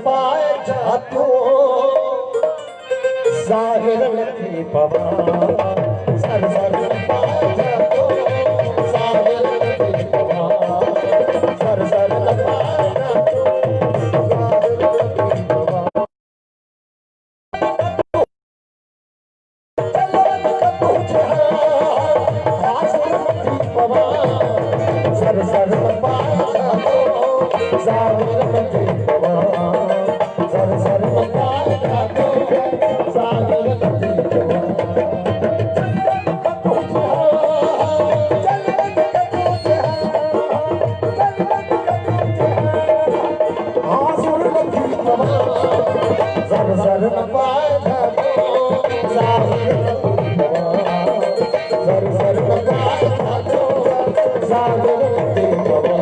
पाए जातो जाहिर लगी पवा सर सर पाए जातो जाहिर लगी पवा सर सर पाए जातो जाहिर लगी पवा सर सर पाए जातो जाहिर लगी पवा सर सर पाए जातो जाहिर लगी पवा हाजुर लगी पवा सर सर पाए जातो जाहिर लगी पवा सर सर पाए जातो जाहिर लगी पवा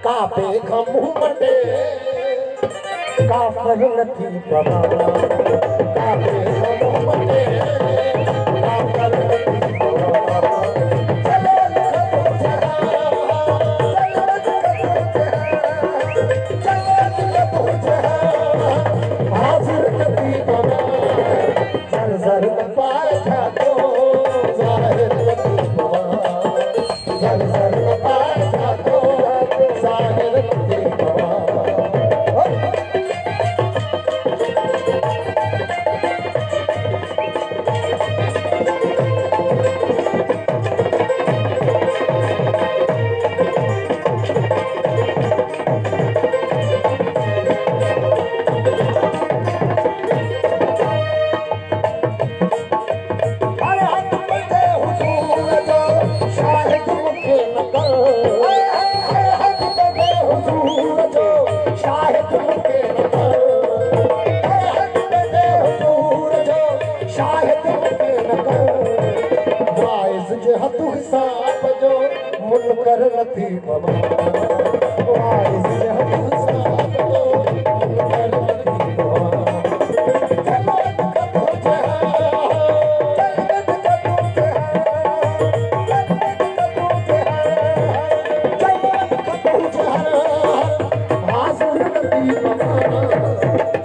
काबे का मुंह मटे काफर नथी पवा काबे का मुंह मटे काफर नथी पवा चलो हाजिर नथी पवा सर सर पाए जातो जाहिर नथी पवा सर सर पाए जातो जाहिर लगी पवा मुनकर नथी पवा वाइस जहत साहब जो मुनकर नथी पवा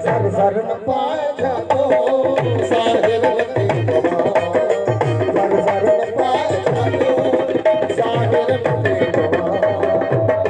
सर सर न पाए जातो जाहिर लगी पवा सर सर न पाए जातो जाहिर लगी पवा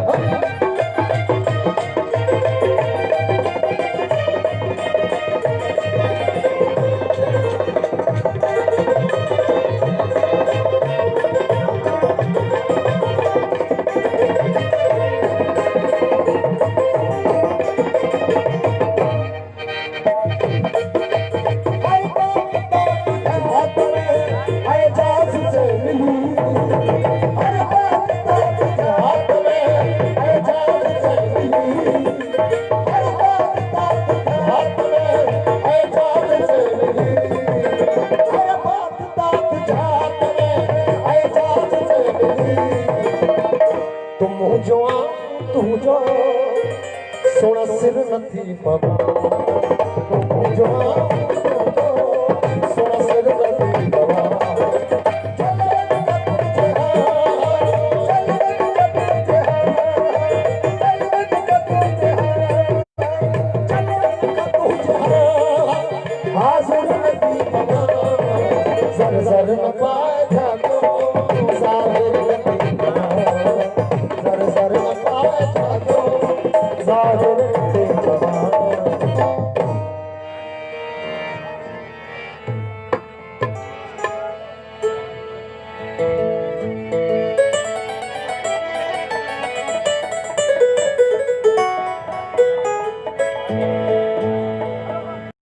तू जो सोना सिर नथी पवा तू जो सोना सिर नथी पवा हाजिर